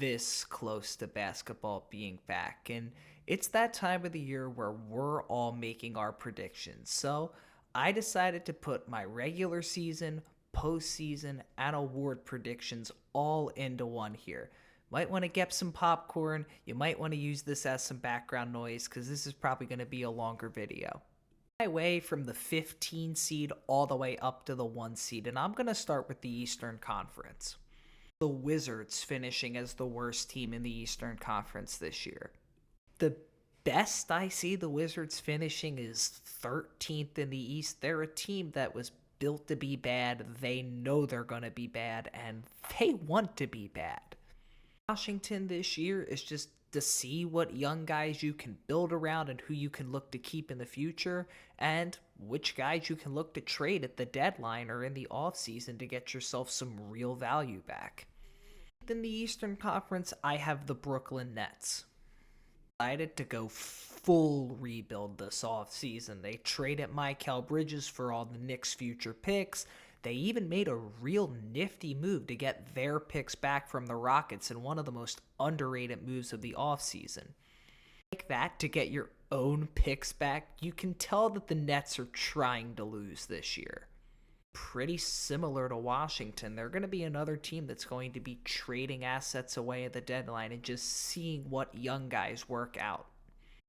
this close to basketball being back, and it's that time of the year where we're all making our predictions. So I decided to put my regular season, postseason, and award predictions all into one here. Might want to get some popcorn. You might want to use this as some background noise because this is probably going to be a longer video. My way from the 15 seed all the way up to the 1 seed, and I'm going to start with the Eastern Conference. The Wizards finishing as the worst team in the Eastern Conference this year. The best I see the Wizards finishing is 13th in the East. They're a team that was built to be bad. They know they're going to be bad, and they want to be bad. Washington this year is just to see what young guys you can build around and who you can look to keep in the future, and which guys you can look to trade at the deadline or in the offseason to get yourself some real value back. In the Eastern Conference, I have the Brooklyn Nets. Decided to go full rebuild this offseason. They traded Mikal Bridges for all the Knicks' future picks. They even made a real nifty move to get their picks back from the Rockets in one of the most underrated moves of the offseason. Like that to get your own picks back, you can tell that the Nets are trying to lose this year. Pretty similar to Washington, they're going to be another team that's going to be trading assets away at the deadline and just seeing what young guys work out.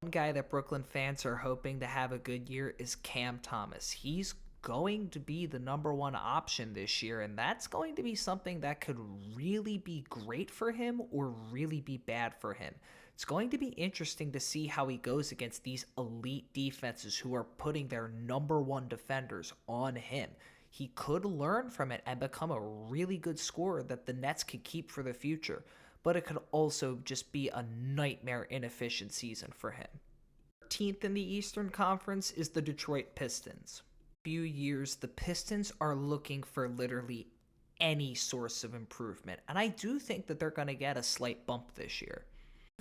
One guy that Brooklyn fans are hoping to have a good year is Cam Thomas. He's going to be the number one option this year, and that's going to be something that could really be great for him or really be bad for him. It's going to be interesting to see how he goes against these elite defenses who are putting their number one defenders on him. He could learn from it and become a really good scorer that the Nets could keep for the future, but it could also just be a nightmare inefficient season for him. 13th in the Eastern Conference is the Detroit Pistons. Few years, the Pistons are looking for literally any source of improvement, and I do think that they're going to get a slight bump this year.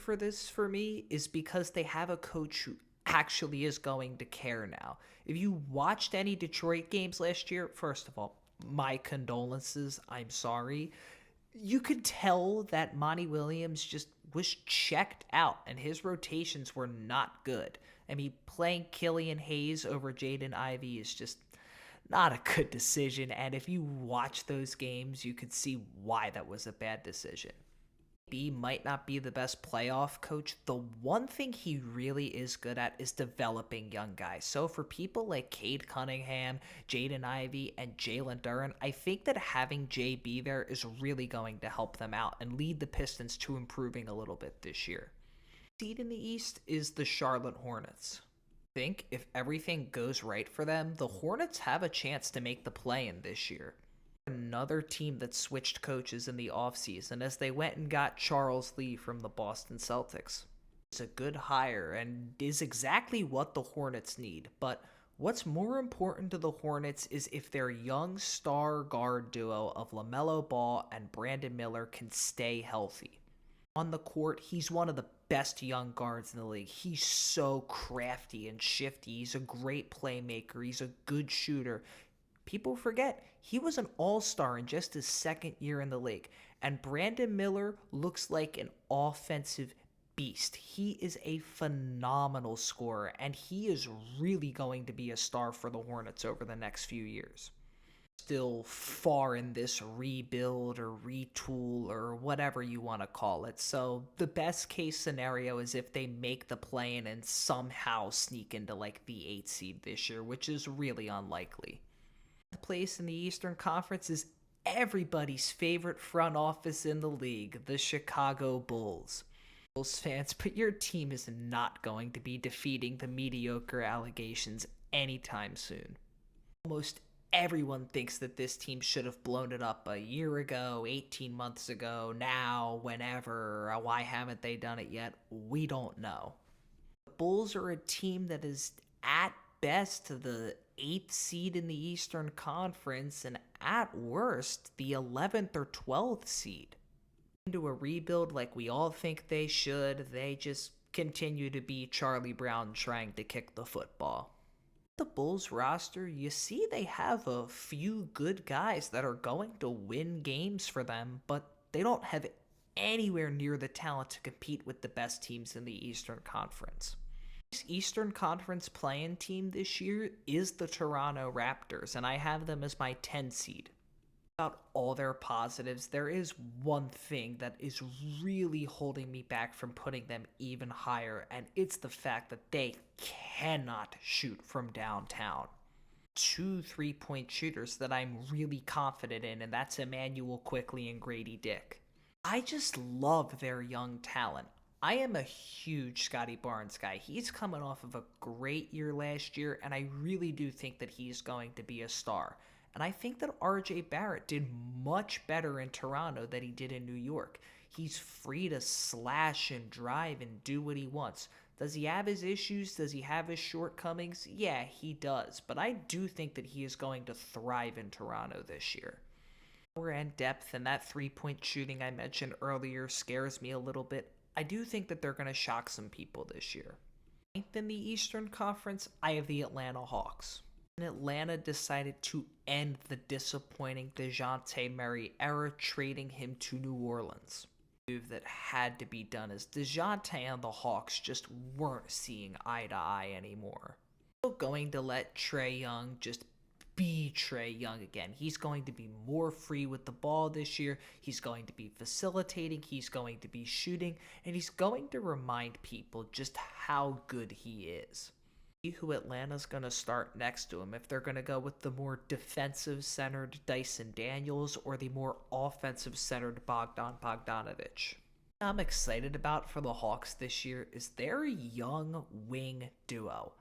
For this, for me, is because they have a coach who actually is going to care now. If you watched any Detroit games last year, first of all, my condolences, I'm sorry. You could tell that Monty Williams just was checked out, and his rotations were not good. I mean, playing Killian Hayes over Jaden Ivey is just not a good decision, and if you watch those games, you could see why that was a bad decision. B might not be the best playoff coach. The one thing he really is good at is developing young guys. So for people like Cade Cunningham, Jaden Ivey, and Jalen Duren, I think that having JB there is really going to help them out and lead the Pistons to improving a little bit this year. Seed in the East is the Charlotte Hornets. I think if everything goes right for them, the Hornets have a chance to make the play-in this year. Another team that switched coaches in the offseason as they went and got Charles Lee from the Boston Celtics. It's a good hire and is exactly what the Hornets need, but what's more important to the Hornets is if their young star guard duo of LaMelo Ball and Brandon Miller can stay healthy. On the court, he's one of the best young guards in the league. He's so crafty and shifty. He's a great playmaker. He's a good shooter. People forget he was an all-star in just his second year in the league. And Brandon Miller looks like an offensive beast. He is a phenomenal scorer, and he is really going to be a star for the Hornets over the next few years. Still far in this rebuild or retool or whatever you want to call it. So the best case scenario is if they make the play-in and somehow sneak into like the 8th seed this year, which is really unlikely. The place in the Eastern Conference is everybody's favorite front office in the league, the Chicago Bulls. Bulls fans, but your team is not going to be defeating the mediocre allegations anytime soon. Almost everyone thinks that this team should have blown it up a year ago, 18 months ago, now, whenever. Why haven't they done it yet? We don't know. The Bulls are a team that is at best the 8th seed in the Eastern Conference and at worst the 11th or 12th seed. Into a rebuild like we all think they should, they just continue to be Charlie Brown trying to kick the football. The Bulls roster, you see they have a few good guys that are going to win games for them, but they don't have anywhere near the talent to compete with the best teams in the Eastern Conference. This Eastern Conference play-in team this year is the Toronto Raptors, and I have them as my 10 seed. About all their positives, there is one thing that is really holding me back from putting them even higher, and it's the fact that they cannot shoot from downtown. Two three-point shooters that I'm really confident in, and that's Emmanuel Quickley and Grady Dick. I just love their young talent. I am a huge Scotty Barnes guy. He's coming off of a great year last year, and I really do think that he's going to be a star. And I think that RJ Barrett did much better in Toronto than he did in New York. He's free to slash and drive and do what he wants. Does he have his issues? Does he have his shortcomings? Yeah, he does. But I do think that he is going to thrive in Toronto this year. Power and depth, and that three-point shooting I mentioned earlier scares me a little bit. I do think that they're going to shock some people this year. Ninth in the Eastern Conference, I have the Atlanta Hawks. And Atlanta decided to end the disappointing DeJounte Murray era, trading him to New Orleans. Move that had to be done, as DeJounte and the Hawks just weren't seeing eye to eye anymore. Still going to let Trae Young just be Trae Young again. He's going to be more free with the ball this year. He's going to be facilitating, he's going to be shooting, and he's going to remind people just how good he is. See who Atlanta's going to start next to him, if they're going to go with the more defensive-centered Dyson Daniels or the more offensive-centered Bogdan Bogdanovic. What I'm excited about for the Hawks this year is their young wing duo.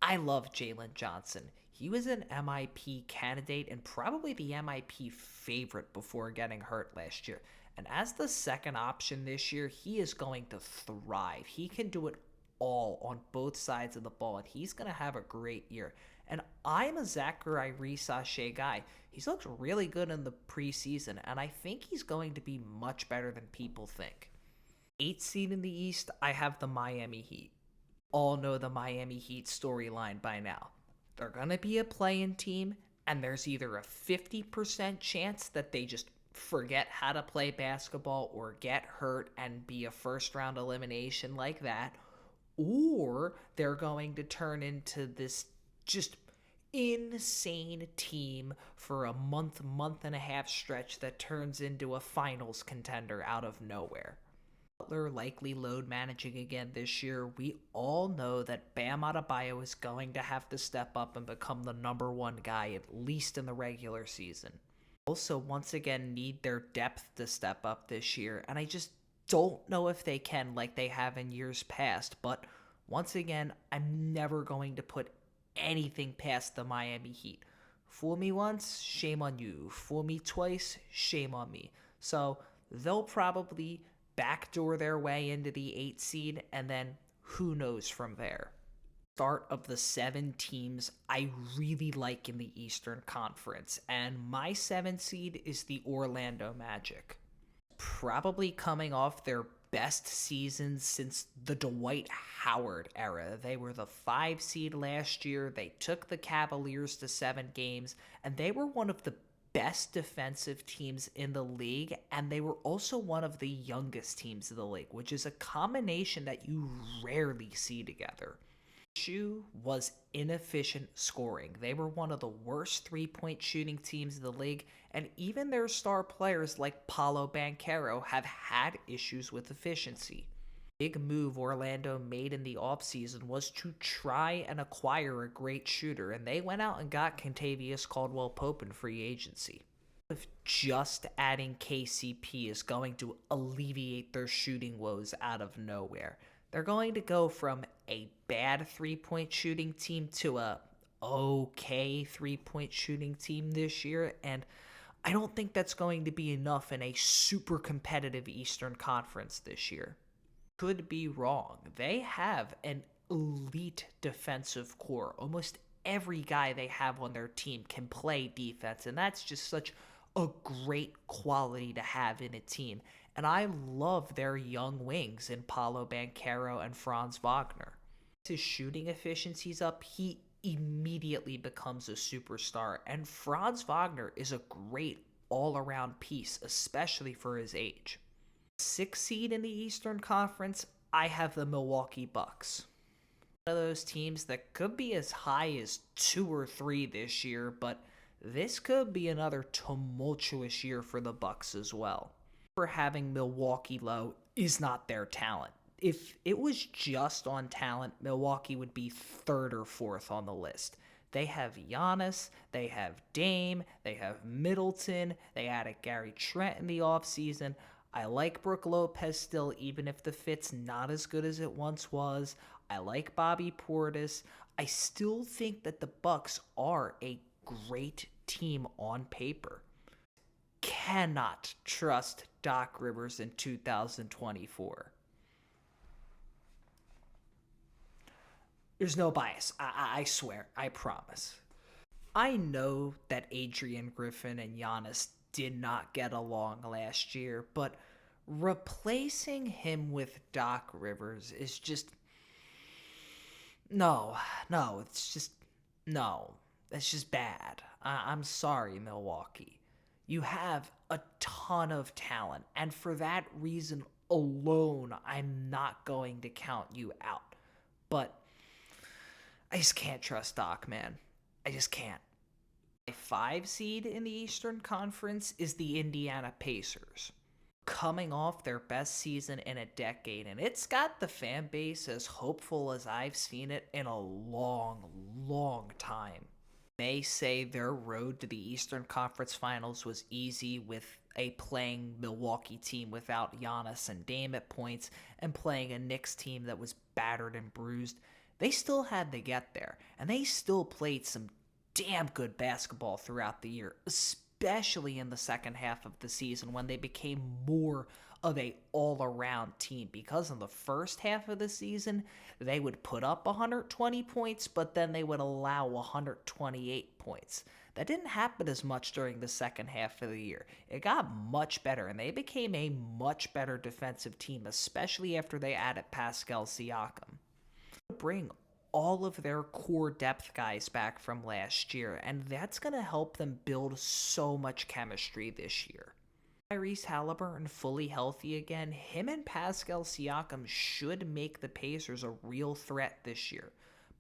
I love Jalen Johnson. He was an MIP candidate and probably the MIP favorite before getting hurt last year. And as the second option this year, he is going to thrive. He can do it all on both sides of the ball, and he's going to have a great year. And I'm a Zachary Sachet guy. He's looked really good in the preseason, and I think he's going to be much better than people think. 8th seed in the East, I have the Miami Heat. All know the Miami Heat storyline by now. They're going to be a play-in team, and there's either a 50% chance that they just forget how to play basketball or get hurt and be a first-round elimination like that, or they're going to turn into this just insane team for a month and a half stretch that turns into a finals contender out of nowhere. Butler likely load managing again this year. We all know that Bam Adebayo is going to have to step up and become the number one guy, at least in the regular season. Also, once again, need their depth to step up this year, and I just don't know if they can like they have in years past, but once again, I'm never going to put anything past the Miami Heat. Fool me once, shame on you. Fool me twice, shame on me. So they'll probably backdoor their way into the 8th seed, and then who knows from there. Start of the 7 teams I really like in the Eastern Conference, and my 7th seed is the Orlando Magic. Probably coming off their best season since the Dwight Howard era. They were the 5 seed last year. They took the Cavaliers to 7 games, and they were one of the best defensive teams in the league, and they were also one of the youngest teams in the league, which is a combination that you rarely see together. Issue was inefficient scoring. They were one of the worst three-point shooting teams in the league, and even their star players like Paolo Banchero have had issues with efficiency. Big move Orlando made in the offseason was to try and acquire a great shooter, and they went out and got Kentavious Caldwell-Pope in free agency. If just adding KCP is going to alleviate their shooting woes out of nowhere, they're going to go from a bad three-point shooting team to a okay three-point shooting team this year, and I don't think that's going to be enough in a super competitive Eastern Conference this year. Could be wrong. They have an elite defensive core. Almost every guy they have on their team can play defense, and that's just such a great quality to have in a team. And I love their young wings in Paolo Banchero and Franz Wagner. His shooting efficiency's up, he immediately becomes a superstar, and Franz Wagner is a great all-around piece, especially for his age. Sixth seed in the Eastern Conference, I have the Milwaukee Bucks. One of those teams that could be as high as 2 or 3 this year, but this could be another tumultuous year for the Bucks as well. For having Milwaukee low is not their talent. If it was just on talent, Milwaukee would be third or fourth on the list. They have Giannis, they have Dame, they have Middleton, they added Gary Trent in the offseason. I like Brook Lopez still, even if the fit's not as good as it once was. I like Bobby Portis. I still think that the Bucks are a great team on paper. Cannot trust Doc Rivers in 2024. There's no bias. I swear. I promise. I know that Adrian Griffin and Giannis did not get along last year, but replacing him with Doc Rivers is just no, no, it's just no. That's just bad. I'm sorry, Milwaukee. You have a ton of talent, and for that reason alone, I'm not going to count you out. But I just can't trust Doc, man. I just can't. A 5 seed in the Eastern Conference is the Indiana Pacers, coming off their best season in a decade, and it's got the fan base as hopeful as I've seen it in a long, long time. They say their road to the Eastern Conference Finals was easy with a playing Milwaukee team without Giannis and Dame at points and playing a Knicks team that was battered and bruised. They still had to get there, and they still played some damn good basketball throughout the year, especially in the second half of the season when they became more of a all-around team, because in the first half of the season they would put up 120 points, but then they would allow 128 points. That didn't happen as much during the second half of the year. It got much better, and they became a much better defensive team, especially after they added Pascal Siakam. Bring all of their core depth guys back from last year, and that's going to help them build so much chemistry this year. Tyrese Halliburton fully healthy again, him and Pascal Siakam should make the Pacers a real threat this year.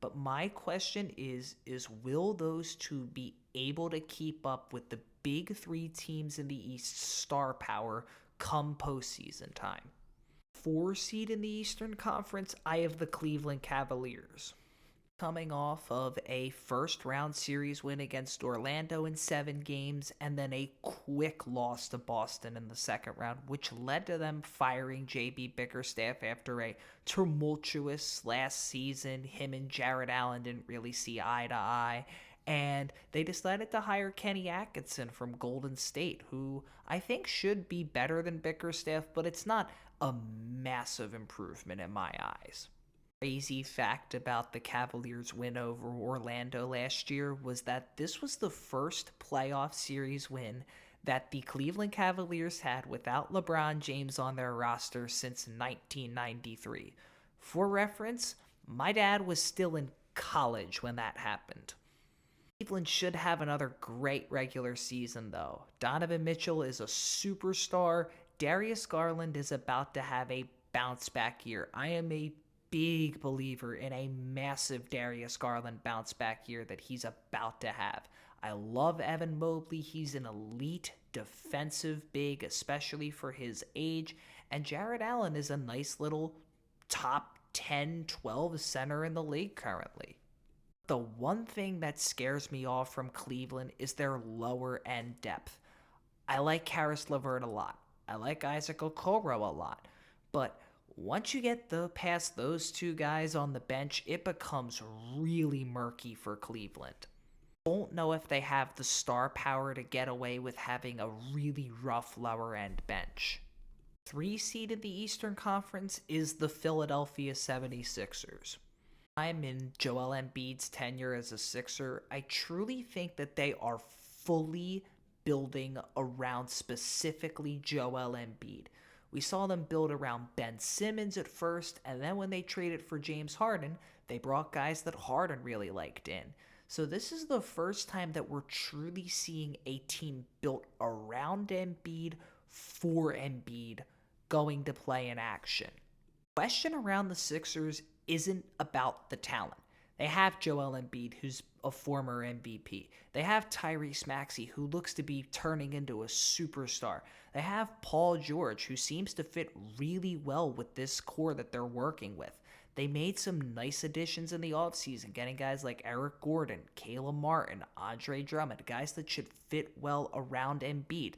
But my question is will those two be able to keep up with the big 3 teams in the East star power come postseason time? 4 seed in the Eastern Conference, I have the Cleveland Cavaliers. Coming off of a first-round series win against Orlando in 7 games, and then a quick loss to Boston in the second round, which led to them firing J.B. Bickerstaff after a tumultuous last season. Him and Jared Allen didn't really see eye to eye, and they decided to hire Kenny Atkinson from Golden State, who I think should be better than Bickerstaff, but it's not a massive improvement in my eyes. Crazy fact about the Cavaliers' win over Orlando last year was that this was the first playoff series win that the Cleveland Cavaliers had without LeBron James on their roster since 1993. For reference, my dad was still in college when that happened. Cleveland should have another great regular season, though. Donovan Mitchell is a superstar. Darius Garland is about to have a bounce-back year. I am a big believer in a massive Darius Garland bounce-back year that he's about to have. I love Evan Mobley. He's an elite defensive big, especially for his age. And Jared Allen is a nice little top 10, 12 center in the league currently. The one thing that scares me off from Cleveland is their lower end depth. I like Karis LeVert a lot. I like Isaac Okoro a lot. But once you get past those 2 guys on the bench, it becomes really murky for Cleveland. Don't know if they have the star power to get away with having a really rough lower end bench. 3 seed in the Eastern Conference is the Philadelphia 76ers. I'm in Joel Embiid's tenure as a Sixer. I truly think that they are fully building around specifically Joel Embiid. We saw them build around Ben Simmons at first, and then when they traded for James Harden, they brought guys that Harden really liked in. So this is the first time that we're truly seeing a team built around Embiid, for Embiid, going to play in action. The question around the Sixers isn't about the talent. They have Joel Embiid, who's a former MVP. They have Tyrese Maxey, who looks to be turning into a superstar. They have Paul George, who seems to fit really well with this core that they're working with. They made some nice additions in the offseason, getting guys like Eric Gordon, Caleb Martin, Andre Drummond, guys that should fit well around Embiid.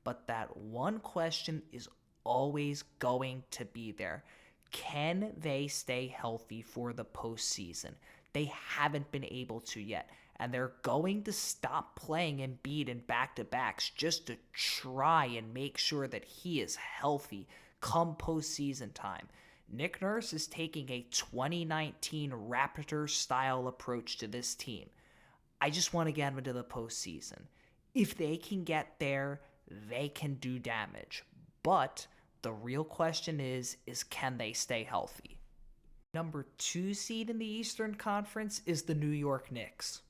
But that one question is always going to be there. Can they stay healthy for the postseason? They haven't been able to yet, and they're going to stop playing Embiid in back-to-backs just to try and make sure that he is healthy come postseason time. Nick Nurse is taking a 2019 Raptors-style approach to this team. I just want to get them into the postseason. If they can get there, they can do damage. But the real question is can they stay healthy? Number 2 seed in the Eastern Conference is the New York Knicks.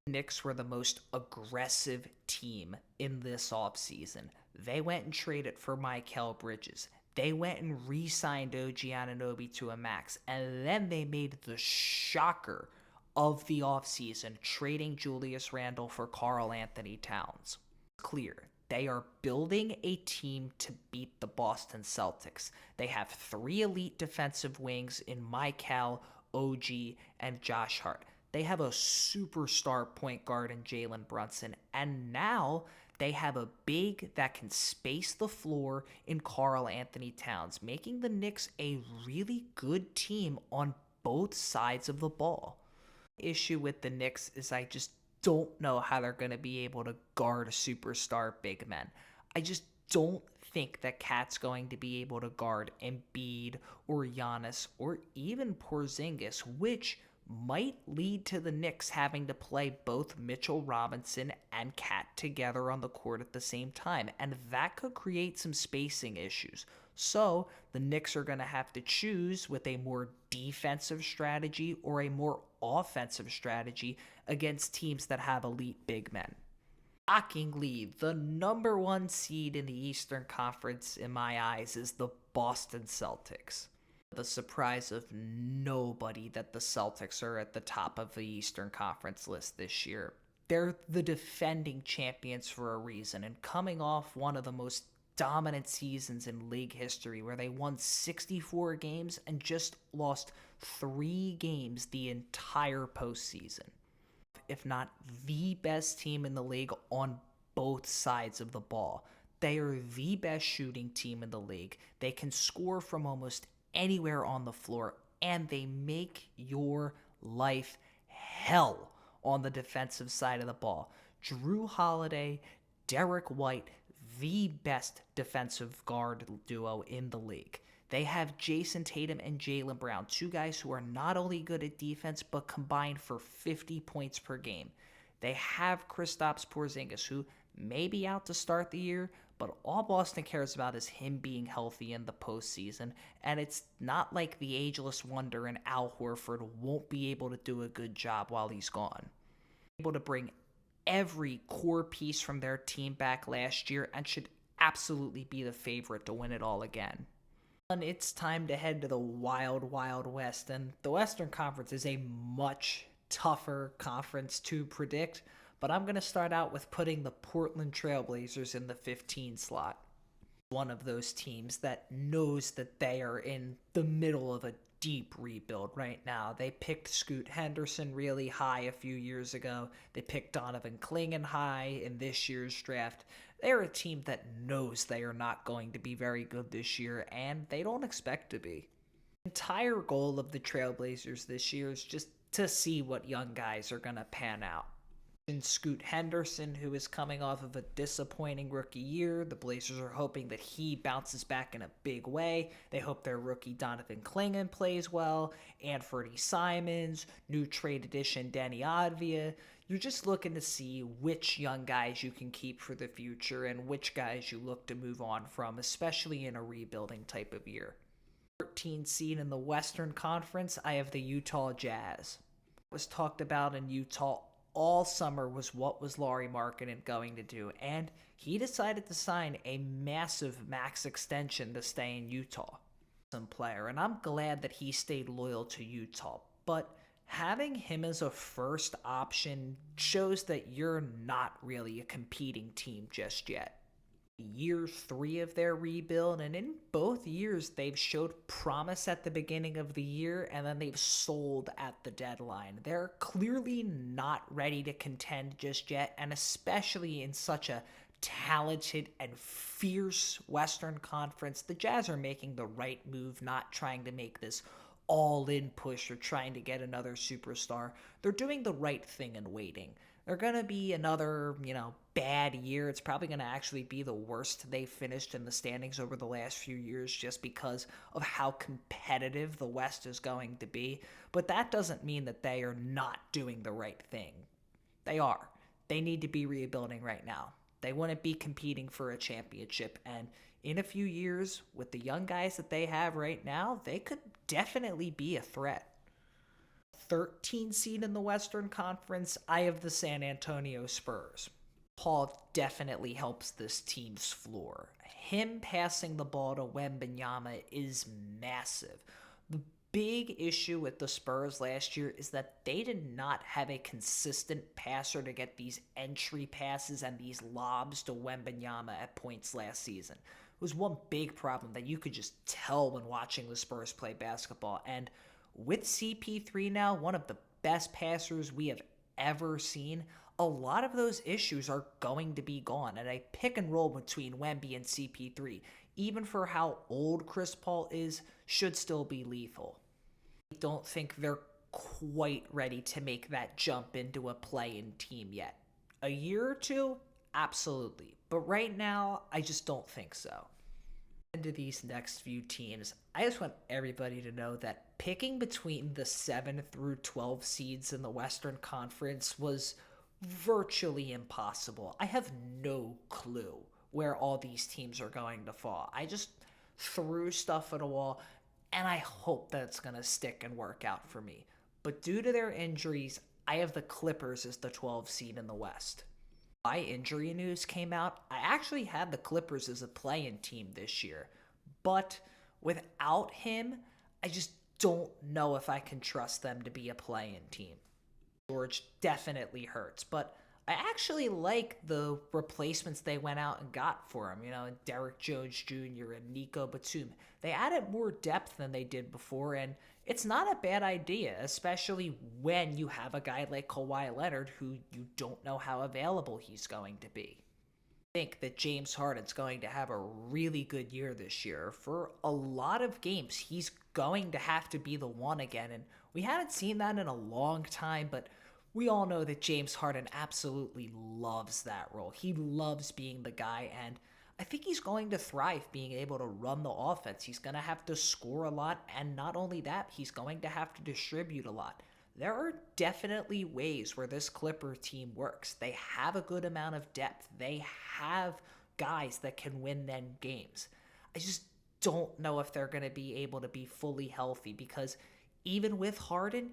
The Knicks were the most aggressive team in this offseason. They went and traded for Mikal Bridges. They went and re-signed OG Anunoby to a max. And then they made the shocker of the offseason, trading Julius Randle for Karl Anthony Towns. It's clear. They are building a team to beat the Boston Celtics. They have 3 elite defensive wings in Mikal, OG, and Josh Hart. They have a superstar point guard in Jalen Brunson. And now they have a big that can space the floor in Karl Anthony Towns, making the Knicks a really good team on both sides of the ball. The issue with the Knicks is I just don't know how they're going to be able to guard superstar big men. I just don't think that Cat's going to be able to guard Embiid or Giannis or even Porzingis, which might lead to the Knicks having to play both Mitchell Robinson and Cat together on the court at the same time, and that could create some spacing issues. So the Knicks are going to have to choose with a more defensive strategy or a more offensive strategy against teams that have elite big men. Shockingly, the number 1 seed in the Eastern Conference in my eyes is the Boston Celtics. The surprise of nobody that the Celtics are at the top of the Eastern Conference list this year. They're the defending champions for a reason, and coming off one of the most dominant seasons in league history where they won 64 games and just lost 3 games the entire postseason. If not the best team in the league on both sides of the ball. They are the best shooting team in the league. They can score from almost anywhere on the floor, and they make your life hell on the defensive side of the ball. Drew Holiday, Derek White, the best defensive guard duo in the league. They have Jason Tatum and Jaylen Brown, 2 guys who are not only good at defense, but combined for 50 points per game. They have Kristaps Porzingis, who may be out to start the year, but all Boston cares about is him being healthy in the postseason, and it's not like the ageless wonder and Al Horford won't be able to do a good job while he's gone. Able to bring every core piece from their team back last year and should absolutely be the favorite to win it all again. And it's time to head to the wild, wild West, and the Western Conference is a much tougher conference to predict, but I'm going to start out with putting the Portland Trailblazers in the 15 slot. One of those teams that knows that they are in the middle of a deep rebuild right now. They picked Scoot Henderson really high a few years ago. They picked Donovan Clingan high in this year's draft. They're a team that knows they are not going to be very good this year, and they don't expect to be. The entire goal of the Trailblazers this year is just to see what young guys are going to pan out. In Scoot Henderson, who is coming off of a disappointing rookie year, the Blazers are hoping that he bounces back in a big way. They hope their rookie Donovan Clingan plays well, Anthony Simons, new trade addition Deni Avdija. You're just looking to see which young guys you can keep for the future and which guys you look to move on from, especially in a rebuilding type of year. 13 seed in the Western Conference, I have the Utah Jazz. It was talked about in Utah all summer was what was Lauri Markkanen going to do, and he decided to sign a massive max extension to stay in Utah. Some player, and I'm glad that he stayed loyal to Utah, but having him as a first option shows that you're not really a competing team just yet. Year 3 of their rebuild, and in both years they've showed promise at the beginning of the year and then they've sold at the deadline. They're clearly not ready to contend just yet, and especially in such a talented and fierce Western Conference, the Jazz are making the right move, not trying to make this all-in push or trying to get another superstar. They're doing the right thing and waiting. They're going to be another, bad year. It's probably going to actually be the worst they've finished in the standings over the last few years just because of how competitive the West is going to be. But that doesn't mean that they are not doing the right thing. They are. They need to be rebuilding right now. They wouldn't be competing for a championship. And in a few years, with the young guys that they have right now, they could definitely be a threat. 13 seed in the Western Conference, I have the San Antonio Spurs. Paul definitely helps this team's floor. Him passing the ball to Wembanyama is massive. The big issue with the Spurs last year is that they did not have a consistent passer to get these entry passes and these lobs to Wembanyama at points last season. It was one big problem that you could just tell when watching the Spurs play basketball, and with CP3 now, one of the best passers we have ever seen, a lot of those issues are going to be gone. And a pick and roll between Wemby and CP3, even for how old Chris Paul is, should still be lethal. I don't think they're quite ready to make that jump into a play-in team yet. A year or two? Absolutely. But right now, I just don't think so. Into these next few teams, I just want everybody to know that picking between the 7 through 12 seeds in the Western Conference was virtually impossible. I have no clue where all these teams are going to fall. I just threw stuff at a wall, and I hope that it's going to stick and work out for me. But due to their injuries, I have the Clippers as the 12 seed in the West. My injury news came out, I actually had the Clippers as a play-in team this year. But without him, I just don't know if I can trust them to be a play-in team. George definitely hurts, but I actually like the replacements they went out and got for him. Derek Jones Jr. and Nico Batum. They added more depth than they did before, and it's not a bad idea, especially when you have a guy like Kawhi Leonard who you don't know how available he's going to be. I think that James Harden's going to have a really good year this year. For a lot of games, he's going to have to be the one again, and we haven't seen that in a long time, but we all know that James Harden absolutely loves that role. He loves being the guy, and I think he's going to thrive being able to run the offense. He's going to have to score a lot, and not only that, he's going to have to distribute a lot. There are definitely ways where this Clipper team works. They have a good amount of depth. They have guys that can win them games. I just don't know if they're going to be able to be fully healthy, because even with Harden,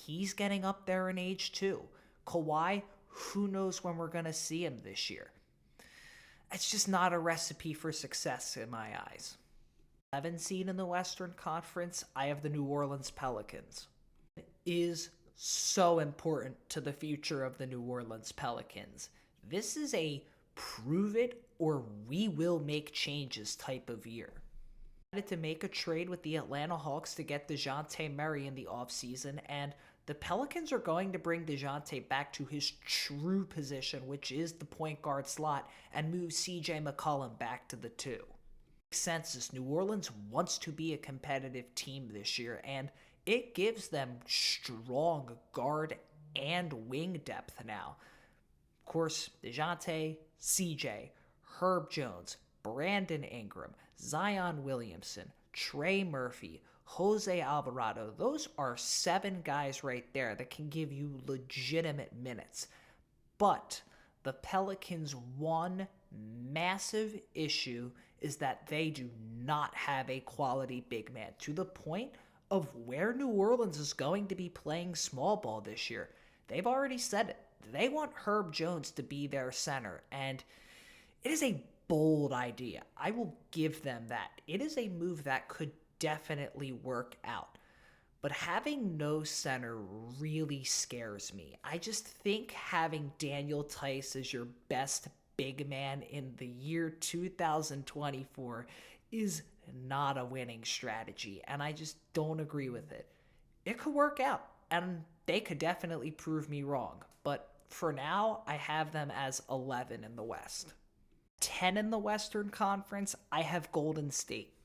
he's getting up there in age too. Kawhi, who knows when we're going to see him this year. It's just not a recipe for success in my eyes. 11 seed in the Western Conference, I have the New Orleans Pelicans. It is so important to the future of the New Orleans Pelicans. This is a prove it or we will make changes type of year. To make a trade with the Atlanta Hawks to get DeJounte Murray in the offseason, and the Pelicans are going to bring DeJounte back to his true position, which is the point guard slot, and move CJ McCollum back to the 2. Makes sense as New Orleans wants to be a competitive team this year, and it gives them strong guard and wing depth now. Of course, DeJounte, CJ, Herb Jones, Brandon Ingram, Zion Williamson, Trey Murphy, Jose Alvarado, those are 7 guys right there that can give you legitimate minutes. But the Pelicans' one massive issue is that they do not have a quality big man, to the point of where New Orleans is going to be playing small ball this year. They've already said it. they want Herb Jones to be their center. And it is a bold idea. I will give them that. It is a move that could definitely work out. But having no center really scares me. I just think having Daniel Tice as your best big man in the year 2024 is not a winning strategy, and I just don't agree with it. It could work out, and they could definitely prove me wrong, but for now, I have them as 11 in the West. 10 in the Western Conference, I have Golden State.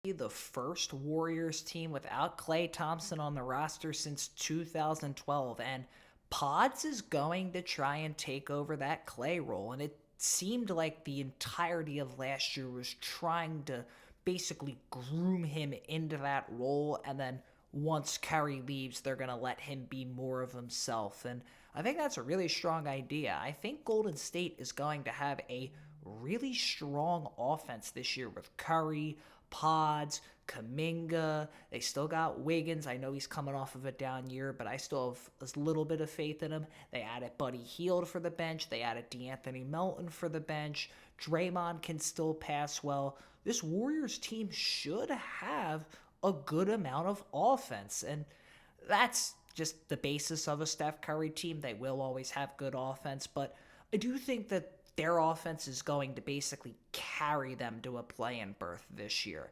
The first Warriors team without Klay Thompson on the roster since 2012, and Pods is going to try and take over that Klay role, and it seemed like the entirety of last year was trying to basically groom him into that role, and then once Curry leaves, they're going to let him be more of himself, and I think that's a really strong idea. I think Golden State is going to have a really strong offense this year with Curry, Pods, Kuminga. They still got Wiggins. I know he's coming off of a down year, but I still have a little bit of faith in him. They added Buddy Hield for the bench. They added DeAnthony Melton for the bench. Draymond can still pass well. This Warriors team should have a good amount of offense, and that's just the basis of a Steph Curry team. They will always have good offense, but I do think that their offense is going to basically carry them to a play-in berth this year.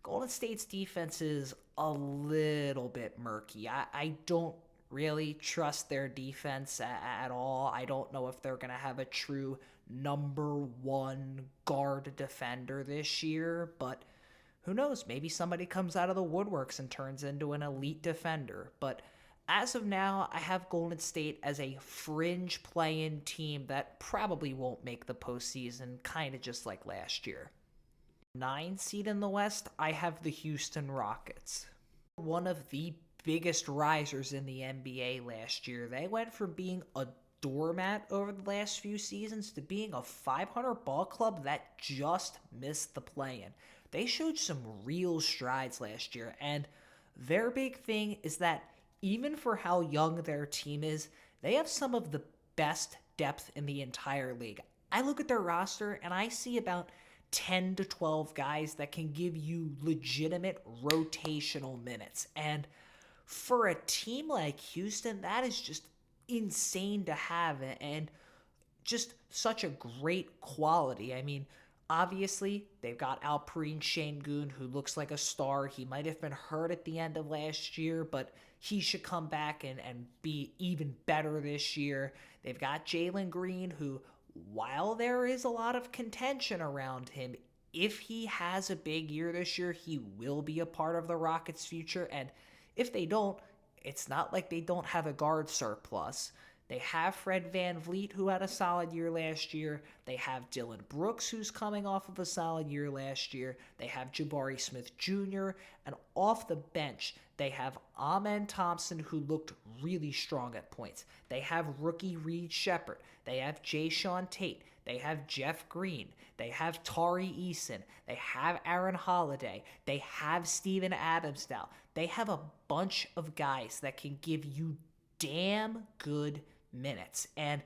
Golden State's defense is a little bit murky. I don't really trust their defense at all. I don't know if they're going to have a true number one guard defender this year, but who knows? Maybe somebody comes out of the woodworks and turns into an elite defender. But as of now, I have Golden State as a fringe play-in team that probably won't make the postseason, kind of just like last year. 9 seed in the West, I have the Houston Rockets. One of the biggest risers in the NBA last year. They went from being a doormat over the last few seasons to being a 500 ball club that just missed the play-in. They showed some real strides last year, and their big thing is that even for how young their team is, they have some of the best depth in the entire league. I look at their roster and I see about 10 to 12 guys that can give you legitimate rotational minutes. And for a team like Houston, that is just insane to have and just such a great quality. I mean, obviously, they've got Alperen Şengün, who looks like a star. He might have been hurt at the end of last year, but he should come back and be even better this year. They've got Jalen Green, who, while there is a lot of contention around him, if he has a big year this year, he will be a part of the Rockets' future. And if they don't, it's not like they don't have a guard surplus. They have Fred VanVleet, who had a solid year last year. They have Dylan Brooks, who's coming off of a solid year last year. They have Jabari Smith Jr. And off the bench, they have Amen Thompson, who looked really strong at points. They have rookie Reed Shepherd. They have Jayshawn Tate. They have Jeff Green. They have Tari Eason. They have Aaron Holiday. They have Steven Adams now. They have a bunch of guys that can give you damn good minutes. And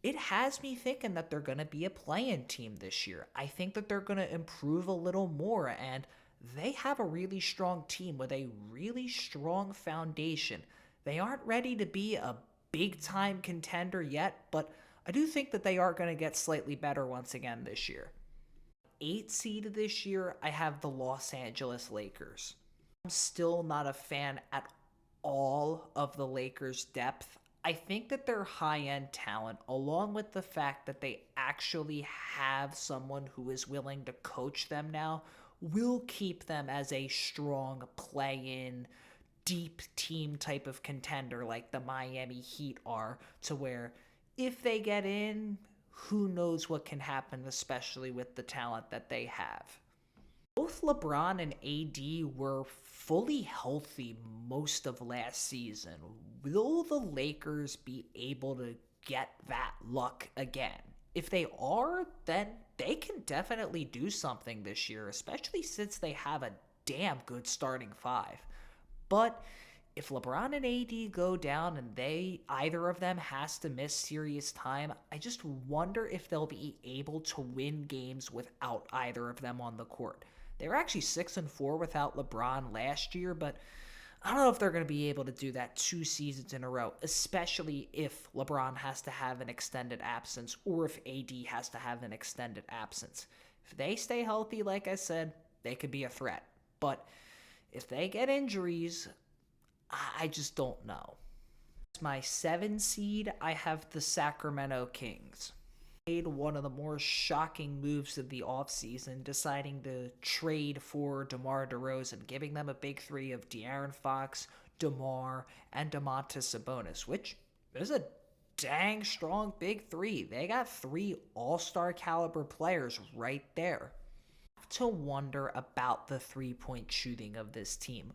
it has me thinking that they're going to be a play-in team this year. I think that they're going to improve a little more, and they have a really strong team with a really strong foundation. They aren't ready to be a big-time contender yet, but I do think that they are going to get slightly better once again this year. 8 seed this year, I have the Los Angeles Lakers. I'm still not a fan at all of the Lakers' depth. I think that their high-end talent, along with the fact that they actually have someone who is willing to coach them now, will keep them as a strong play-in, deep team type of contender like the Miami Heat are, to where if they get in, who knows what can happen, especially with the talent that they have. Both LeBron and AD were fully healthy most of last season. Will the Lakers be able to get that luck again? If they are, then they can definitely do something this year, especially since they have a damn good starting five. But if LeBron and AD go down and either of them has to miss serious time, I just wonder if they'll be able to win games without either of them on the court. They were actually 6-4 without LeBron last year, but I don't know if they're going to be able to do that 2 seasons in a row, especially if LeBron has to have an extended absence or if AD has to have an extended absence. If they stay healthy, like I said, they could be a threat. But if they get injuries, I just don't know. My 7 seed, I have the Sacramento Kings. Made one of the more shocking moves of the offseason, deciding to trade for DeMar DeRozan, giving them a big three of De'Aaron Fox, DeMar, and Domantas Sabonis, which is a dang strong big three. They got 3 all-star caliber players right there. I have to wonder about the three-point shooting of this team.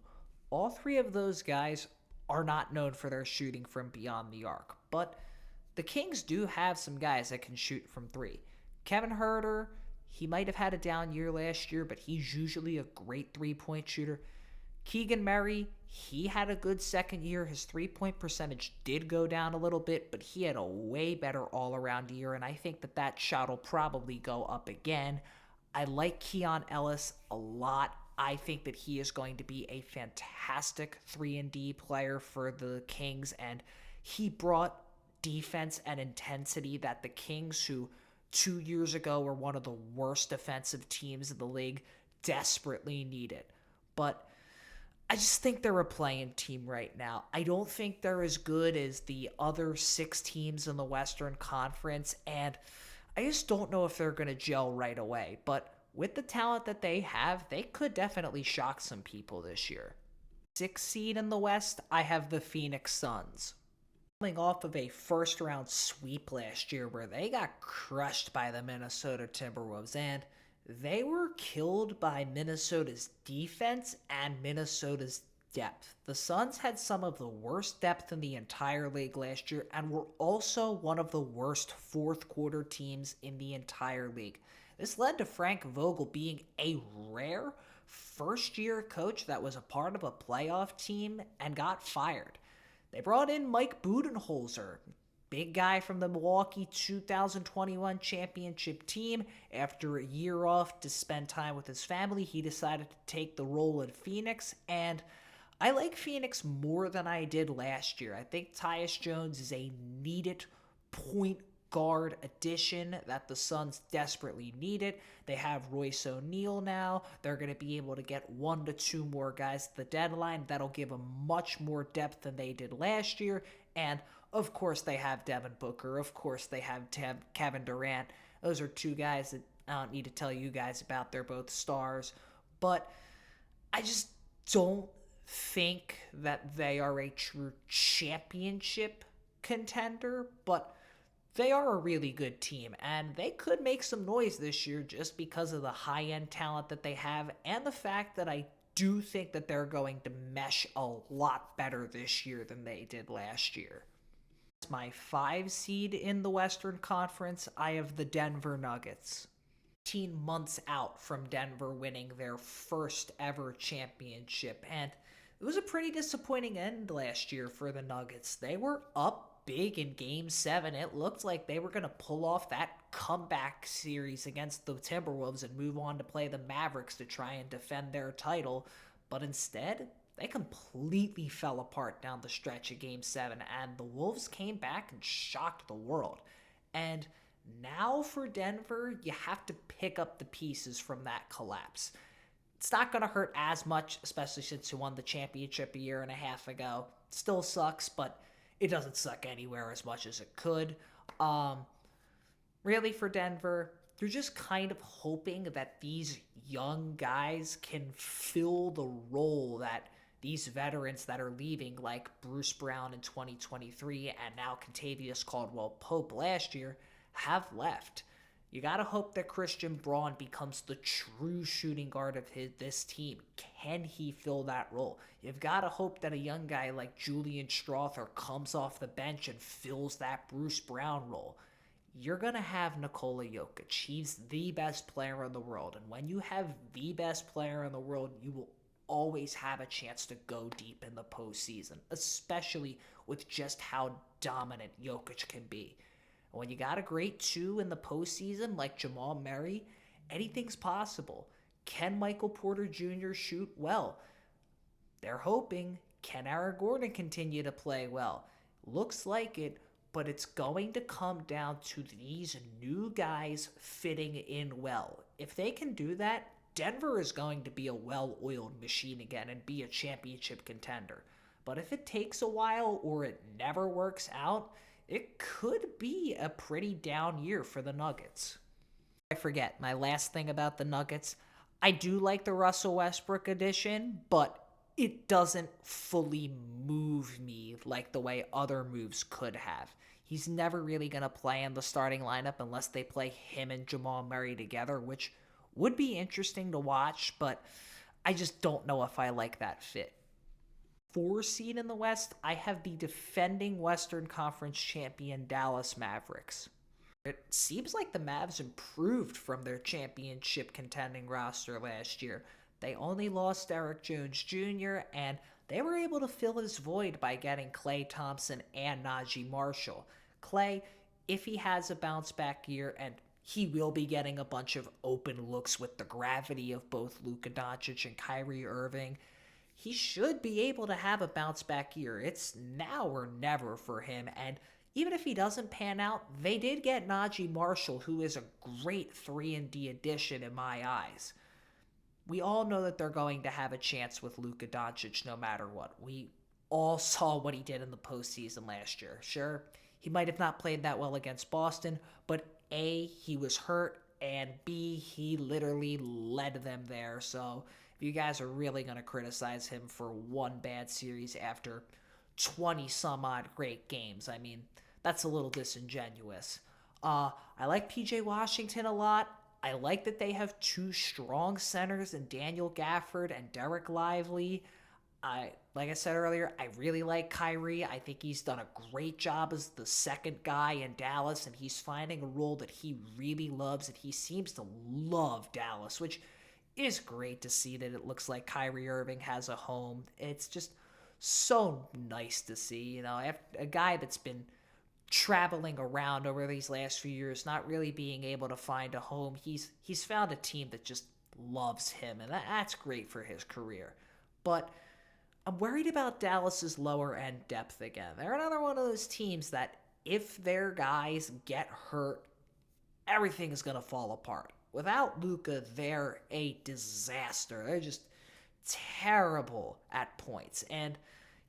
All 3 of those guys are not known for their shooting from beyond the arc, but the Kings do have some guys that can shoot from 3. Kevin Huerter, he might have had a down year last year, but he's usually a great three-point shooter. Keegan Murray, he had a good second year. His three-point percentage did go down a little bit, but he had a way better all-around year, and I think that shot will probably go up again. I like Keon Ellis a lot. I think that he is going to be a fantastic 3-and-D player for the Kings, and he brought defense and intensity that the Kings, who 2 years ago were one of the worst defensive teams in the league, desperately needed. But I just think they're a playing team right now. I don't think they're as good as the other 6 teams in the Western Conference, and I just don't know if they're going to gel right away. But with the talent that they have, they could definitely shock some people this year. 6th seed in the West, I have the Phoenix Suns. Coming off of a first-round sweep last year where they got crushed by the Minnesota Timberwolves, and they were killed by Minnesota's defense and Minnesota's depth. The Suns had some of the worst depth in the entire league last year and were also one of the worst fourth-quarter teams in the entire league. This led to Frank Vogel being a rare first-year coach that was a part of a playoff team and got fired. They brought in Mike Budenholzer, big guy from the Milwaukee 2021 championship team. After a year off to spend time with his family, he decided to take the role in Phoenix, and I like Phoenix more than I did last year. I think Tyus Jones is a needed point guard addition that the Suns desperately needed. They have Royce O'Neal now. They're going to be able to get 1 to 2 more guys at the deadline. That'll give them much more depth than they did last year. And of course they have Devin Booker. Of course they have Kevin Durant. Those are 2 guys that I don't need to tell you guys about. They're both stars. But I just don't think that they are a true championship contender, but they are a really good team, and they could make some noise this year just because of the high-end talent that they have and the fact that I do think that they're going to mesh a lot better this year than they did last year. As my 5 seed in the Western Conference, I have the Denver Nuggets. 18 months out from Denver winning their first ever championship, and it was a pretty disappointing end last year for the Nuggets. They were up big in Game 7. It looked like they were going to pull off that comeback series against the Timberwolves and move on to play the Mavericks to try and defend their title. But instead, they completely fell apart down the stretch of Game 7, and the Wolves came back and shocked the world. And now for Denver, you have to pick up the pieces from that collapse. It's not going to hurt as much, especially since you won the championship a year and a half ago. It still sucks, but it doesn't suck anywhere as much as it could. Really, for Denver, they're just kind of hoping that these young guys can fill the role that these veterans that are leaving, like Bruce Brown in 2023 and now Kentavious Caldwell-Pope last year, have left. You got to hope that Christian Braun becomes the true shooting guard of this team. Can he fill that role? You've got to hope that a young guy like Julian Strawther comes off the bench and fills that Bruce Brown role. You're going to have Nikola Jokic. He's the best player in the world. And when you have the best player in the world, you will always have a chance to go deep in the postseason, especially with just how dominant Jokic can be. When you got a great two in the postseason like Jamal Murray, anything's possible. Can Michael Porter Jr. shoot well? They're hoping. Can Aaron Gordon continue to play well? Looks like it, but it's going to come down to these new guys fitting in well. If they can do that, Denver is going to be a well oiled machine again and be a championship contender. But if it takes a while or it never works out, it could be a pretty down year for the Nuggets. I forget my last thing about the Nuggets. I do like the Russell Westbrook addition, but it doesn't fully move me like the way other moves could have. He's never really going to play in the starting lineup unless they play him and Jamal Murray together, which would be interesting to watch, but I just don't know if I like that fit. 4 seed in the West, I have the defending Western Conference champion Dallas Mavericks. It seems like the Mavs improved from their championship contending roster last year. They only lost Derrick Jones Jr., and they were able to fill his void by getting Klay Thompson and Najee Marshall. Klay, if he has a bounce back year, and he will be getting a bunch of open looks with the gravity of both Luka Doncic and Kyrie Irving, he should be able to have a bounce back year. It's now or never for him, and even if he doesn't pan out, they did get Najee Marshall, who is a great 3-and-D addition in my eyes. We all know that they're going to have a chance with Luka Doncic no matter what. We all saw what he did in the postseason last year. Sure, he might have not played that well against Boston, but A, he was hurt, and B, he literally led them there. So if you guys are really going to criticize him for one bad series after 20-some-odd great games, I mean, that's a little disingenuous. I like PJ Washington a lot. I like that they have two strong centers in Daniel Gafford and Derek Lively. Like I said earlier, I really like Kyrie. I think he's done a great job as the second guy in Dallas, and he's finding a role that he really loves, and he seems to love Dallas, which is great to see that it looks like Kyrie Irving has a home. It's just so nice to see, you know, a guy that's been traveling around over these last few years, not really being able to find a home. He's found a team that just loves him, and that's great for his career. But I'm worried about Dallas's lower end depth again. They're another one of those teams that if their guys get hurt, everything is going to fall apart. Without Luka, they're a disaster. They're just terrible at points, and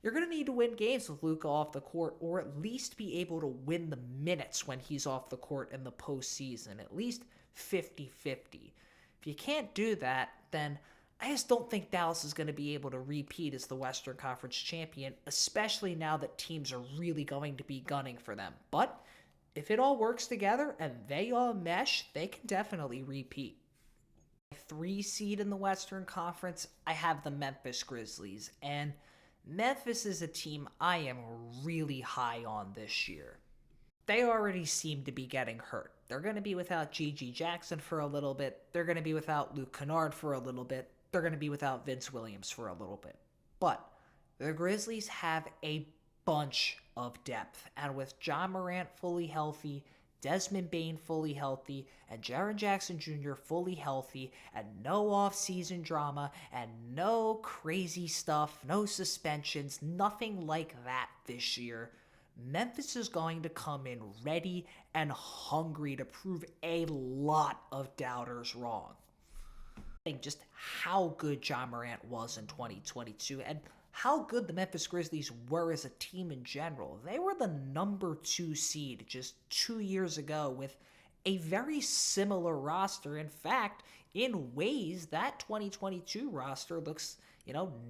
you're going to need to win games with Luka off the court, or at least be able to win the minutes when he's off the court in the postseason, at least 50-50. If you can't do that, then I just don't think Dallas is going to be able to repeat as the Western Conference champion, especially now that teams are really going to be gunning for them. But if it all works together and they all mesh, they can definitely repeat. 3 seed in the Western Conference, I have the Memphis Grizzlies, and Memphis is a team I am really high on this year. They already seem to be getting hurt. They're going to be without G.G. Jackson for a little bit. They're going to be without Luke Kennard for a little bit. They're going to be without Vince Williams for a little bit. But the Grizzlies have a bunch of depth. And with Ja Morant fully healthy, Desmond Bane fully healthy, and Jaren Jackson Jr. fully healthy, and no off-season drama, and no crazy stuff, no suspensions, nothing like that this year, Memphis is going to come in ready and hungry to prove a lot of doubters wrong. Just how good Ja Morant was in 2022, and how good the Memphis Grizzlies were as a team in general. They were the number 2 seed just 2 years ago with a very similar roster. In fact, in ways, that 2022 roster looks,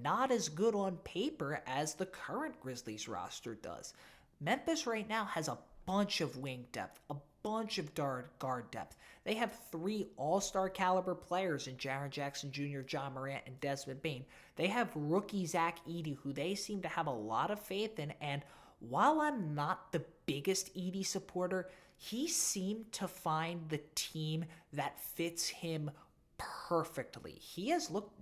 not as good on paper as the current Grizzlies roster does. Memphis right now has a bunch of wing depth, a bunch of guard depth. They have 3 all-star caliber players in Jaren Jackson Jr., Ja Morant, and Desmond Bane. They have rookie Zach Edey, who they seem to have a lot of faith in, and while I'm not the biggest Edey supporter, he seemed to find the team that fits him perfectly. He has looked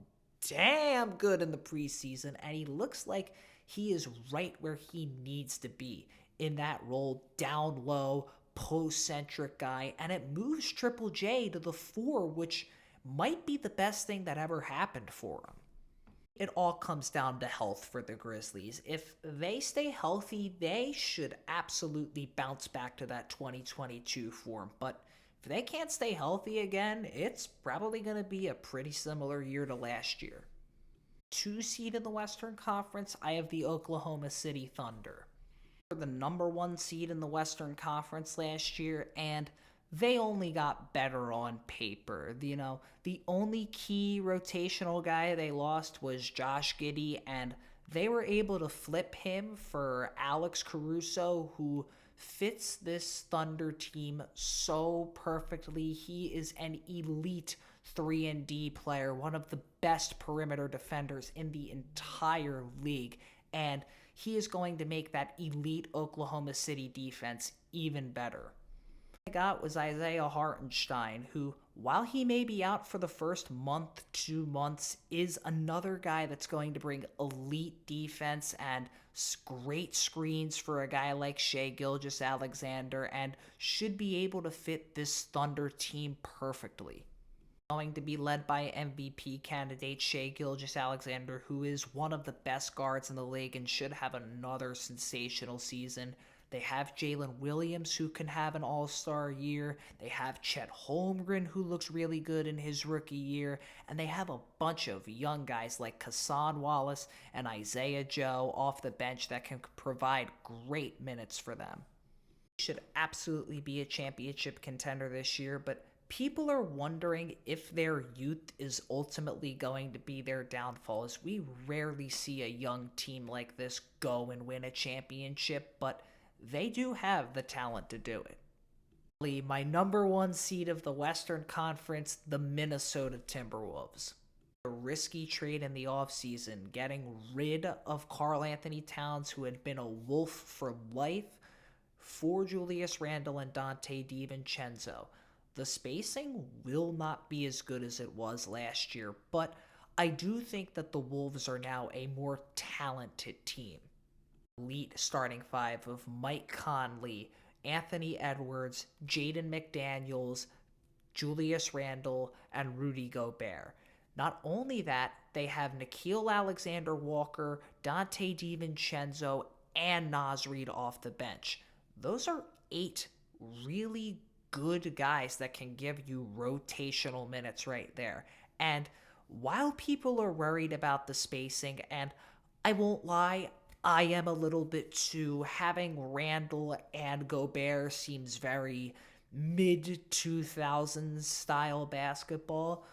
damn good in the preseason, and he looks like he is right where he needs to be in that role, down low, post-centric guy, and it moves Triple J to the 4, which might be the best thing that ever happened for him. It all comes down to health for the Grizzlies. If they stay healthy, they should absolutely bounce back to that 2022 form. But if they can't stay healthy again, it's probably going to be a pretty similar year to last year. 2 seed in the Western Conference, I have the Oklahoma City Thunder. They're the number 1 seed in the Western Conference last year, and they only got better on paper. The only key rotational guy they lost was Josh Giddey, and they were able to flip him for Alex Caruso, who fits this Thunder team so perfectly. He is an elite 3-and-D player, one of the best perimeter defenders in the entire league, and he is going to make that elite Oklahoma City defense even better. I got was Isaiah Hartenstein, who, while he may be out for the first month, 2 months, is another guy that's going to bring elite defense and great screens for a guy like Shai Gilgeous-Alexander, and should be able to fit this Thunder team perfectly. Going to be led by MVP candidate Shai Gilgeous-Alexander, who is one of the best guards in the league and should have another sensational season. They have Jalen Williams, who can have an all-star year. They have Chet Holmgren, who looks really good in his rookie year. And they have a bunch of young guys like Hassan Wallace and Isaiah Joe off the bench that can provide great minutes for them. They should absolutely be a championship contender this year, but people are wondering if their youth is ultimately going to be their downfall, as we rarely see a young team like this go and win a championship, but they do have the talent to do it. My number 1 seed of the Western Conference, the Minnesota Timberwolves. A risky trade in the offseason, getting rid of Karl Anthony Towns, who had been a Wolf for life, for Julius Randle and Dante DiVincenzo. The spacing will not be as good as it was last year, but I do think that the Wolves are now a more talented team. Elite starting 5 of Mike Conley, Anthony Edwards, Jaden McDaniels, Julius Randle, and Rudy Gobert. Not only that, they have Nickeil Alexander-Walker, Dante DiVincenzo, and Naz Reid off the bench. Those are 8 really good guys that can give you rotational minutes right there. And while people are worried about the spacing, and I won't lie, I am a little bit too, having Randall and Gobert seems very mid-2000s style basketball,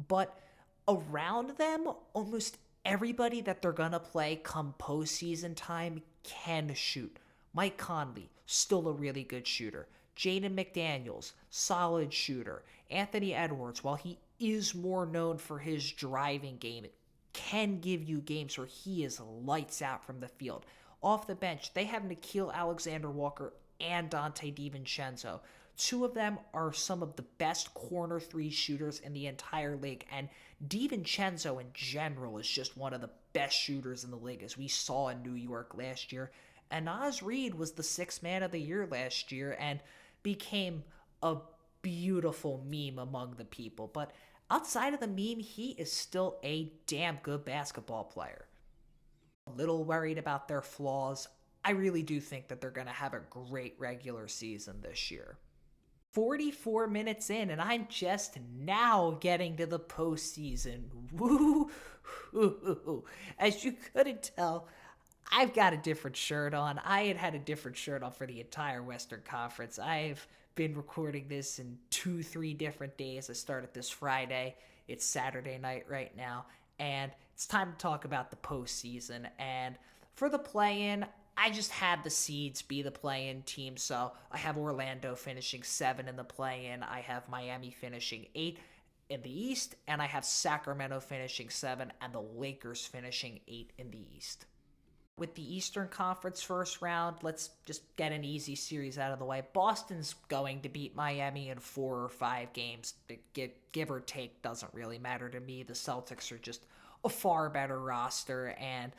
but around them, almost everybody that they're gonna play come postseason time can shoot. Mike Conley, still a really good shooter. Jaden McDaniels, solid shooter. Anthony Edwards, while he is more known for his driving game, can give you games where he is lights out from the field. Off the bench, they have Nickeil Alexander-Walker and Dante DiVincenzo. 2 of them are some of the best corner 3 shooters in the entire league, and DiVincenzo in general is just one of the best shooters in the league, as we saw in New York last year. And Naz Reid was the 6th man of the year last year and became a beautiful meme among the people. But outside of the meme, he is still a damn good basketball player. A little worried about their flaws. I really do think that they're going to have a great regular season this year. 44 minutes in, and I'm just now getting to the postseason. Woo! As you couldn't tell, I've got a different shirt on. I had a different shirt on for the entire Western Conference. I've been recording this in 2-3 different days. I started this Friday. It's Saturday night right now. And it's time to talk about the postseason. And for the play-in, I just had the seeds be the play-in team. So I have Orlando finishing 7 in the play-in. I have Miami finishing 8 in the East. And I have Sacramento finishing 7 and the Lakers finishing 8 in the East. With the Eastern Conference first round, let's just get an easy series out of the way. Boston's going to beat Miami in 4 or 5 games. Give or take doesn't really matter to me. The Celtics are just a far better roster, and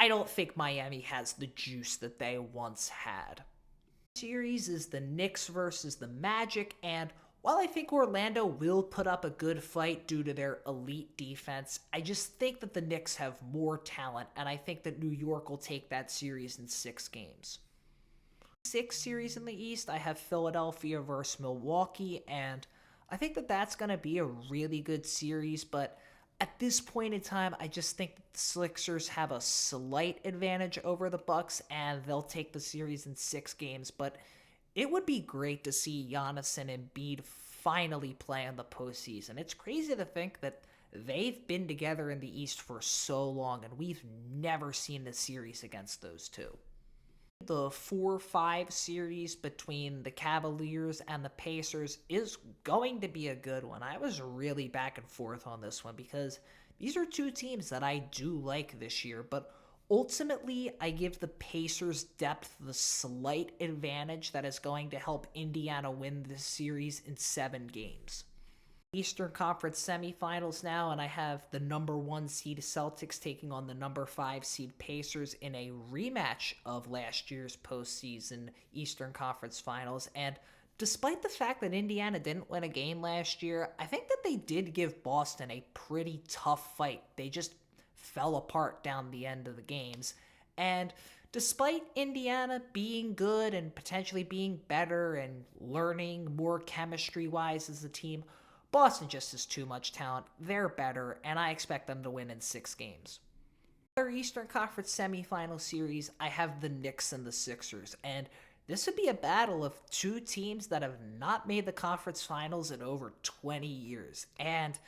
I don't think Miami has the juice that they once had. Series is the Knicks versus the Magic, and while I think Orlando will put up a good fight due to their elite defense, I just think that the Knicks have more talent, and I think that New York will take that series in 6 games. Sixth series in the East, I have Philadelphia versus Milwaukee, and I think that that's going to be a really good series, but at this point in time, I just think that the Sixers have a slight advantage over the Bucks, and they'll take the series in 6 games. But it would be great to see Giannis and Embiid finally play in the postseason. It's crazy to think that they've been together in the East for so long, and we've never seen a series against those two. The 4-5 series between the Cavaliers and the Pacers is going to be a good one. I was really back and forth on this one because these are two teams that I do like this year, but ultimately I give the Pacers' depth the slight advantage that is going to help Indiana win this series in 7 games. Eastern Conference semifinals now, and I have the number 1 seed Celtics taking on the number 5 seed Pacers in a rematch of last year's postseason Eastern Conference finals. And despite the fact that Indiana didn't win a game last year, I think that they did give Boston a pretty tough fight. They just fell apart down the end of the games. And despite Indiana being good and potentially being better and learning more chemistry-wise as a team, Boston just has too much talent. They're better, and I expect them to win in 6 games. Other Eastern Conference semifinal series, I have the Knicks and the Sixers, and this would be a battle of two teams that have not made the conference finals in over 20 years. And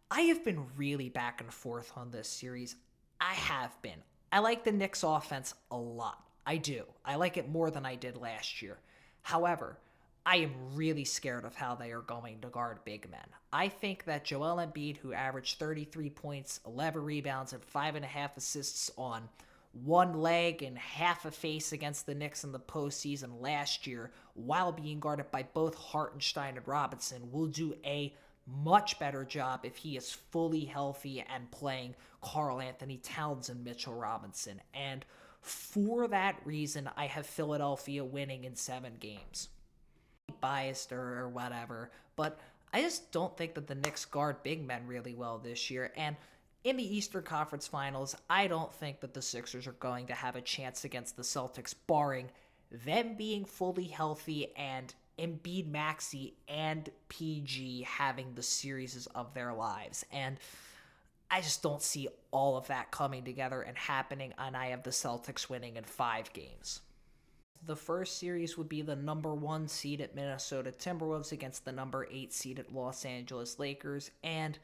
I have been really back and forth on this series. I have been. I like the Knicks offense a lot. I do. I like it more than I did last year. However, I am really scared of how they are going to guard big men. I think that Joel Embiid, who averaged 33 points, 11 rebounds, and 5.5 assists on one leg and half a face against the Knicks in the postseason last year, while being guarded by both Hartenstein and Robinson, will do a much better job if he is fully healthy and playing Karl Anthony Towns and Mitchell Robinson. And for that reason, I have Philadelphia winning in 7 games. Biased or whatever, but I just don't think that the Knicks guard big men really well this year. And in the Eastern Conference Finals, I don't think that the Sixers are going to have a chance against the Celtics, barring them being fully healthy and Embiid, Maxey, and PG having the series of their lives. And I just don't see all of that coming together and happening, and I have the Celtics winning in 5 games. The first series would be the number 1 seed at Minnesota Timberwolves against the number 8 seed at Los Angeles Lakers. And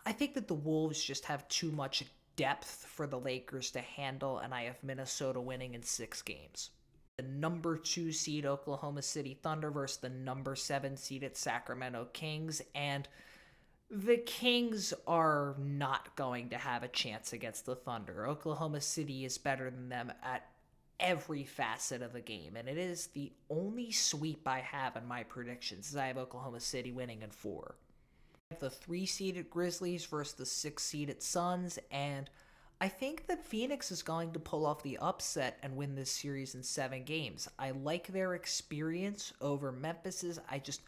I think that the Wolves just have too much depth for the Lakers to handle, and I have Minnesota winning in 6 games. The number 2 seed Oklahoma City Thunder versus the number 7 seed at Sacramento Kings. And the Kings are not going to have a chance against the Thunder. Oklahoma City is better than them at every facet of the game, and it is the only sweep I have in my predictions, as I have Oklahoma City winning in 4. I have the 3-seeded Grizzlies versus the 6-seeded Suns, and I think that Phoenix is going to pull off the upset and win this series in 7 games. I like their experience over Memphis's. I just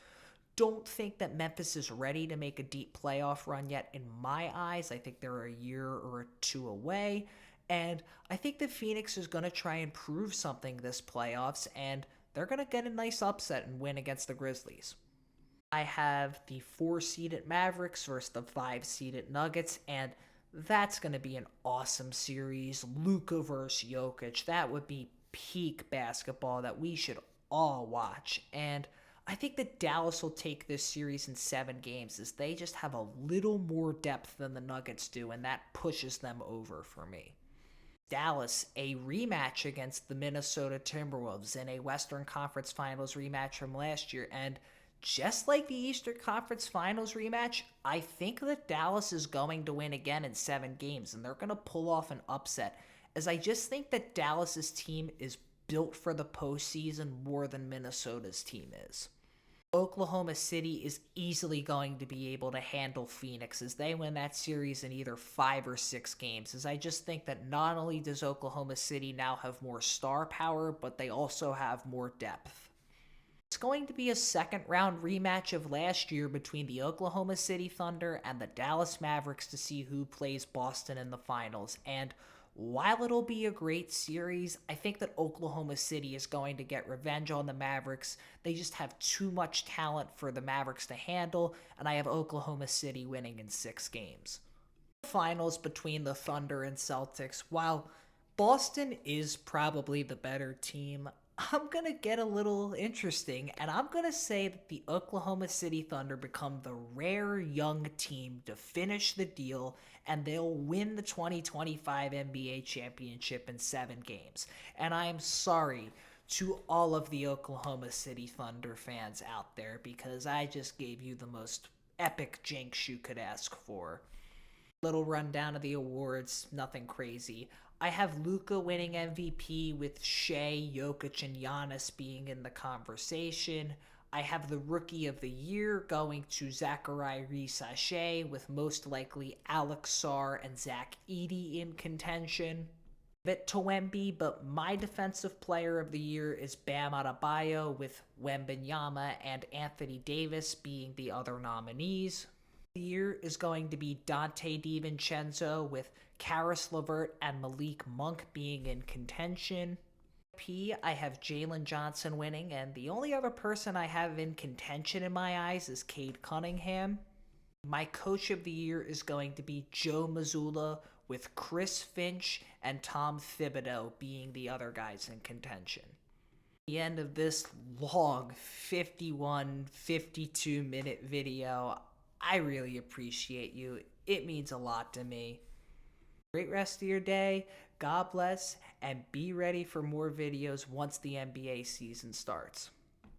don't think that Memphis is ready to make a deep playoff run yet in my eyes. I think they're a year or 2 away. And I think that Phoenix is going to try and prove something this playoffs, and they're going to get a nice upset and win against the Grizzlies. I have the 4-seeded Mavericks versus the 5-seeded Nuggets, and that's going to be an awesome series. Luka versus Jokic. That would be peak basketball that we should all watch. And I think that Dallas will take this series in 7 games, as they just have a little more depth than the Nuggets do, and that pushes them over for me. Dallas, a rematch against the Minnesota Timberwolves in a Western Conference Finals rematch from last year. And just like the Eastern Conference Finals rematch, I think that Dallas is going to win again in 7 games, and they're going to pull off an upset, as I just think that Dallas's team is built for the postseason more than Minnesota's team is. Oklahoma City is easily going to be able to handle Phoenix as they win that series in either 5 or 6 games, as I just think that not only does Oklahoma City now have more star power, but they also have more depth. It's going to be a second round rematch of last year between the Oklahoma City Thunder and the Dallas Mavericks to see who plays Boston in the finals. And while it'll be a great series, I think that Oklahoma City is going to get revenge on the Mavericks. They just have too much talent for the Mavericks to handle, and I have Oklahoma City winning in 6 games. Finals between the Thunder and Celtics, while Boston is probably the better team, I'm going to get a little interesting, and I'm going to say that the Oklahoma City Thunder become the rare young team to finish the deal, and they'll win the 2025 NBA championship in 7 games. And I am sorry to all of the Oklahoma City Thunder fans out there, because I just gave you the most epic jinx you could ask for. Little rundown of the awards, nothing crazy. I have Luka winning MVP with Shea, Jokic, and Giannis being in the conversation. I have the Rookie of the Year going to Zachary Reese-Shea, with most likely Alex Sarr and Zach Edey in contention. Bit to Wemby, but my Defensive Player of the Year is Bam Adebayo, with Wembanyama and Anthony Davis being the other nominees. The year is going to be Dante DiVincenzo, with Karis LeVert and Malik Monk being in contention. I have Jalen Johnson winning, and the only other person I have in contention in my eyes is Cade Cunningham. My Coach of the Year is going to be Joe Mazzulla, with Chris Finch and Tom Thibodeau being the other guys in contention. The end of this long 52 minute video. I really appreciate you. It means a lot to me. Great rest of your day. God bless, and be ready for more videos once the NBA season starts.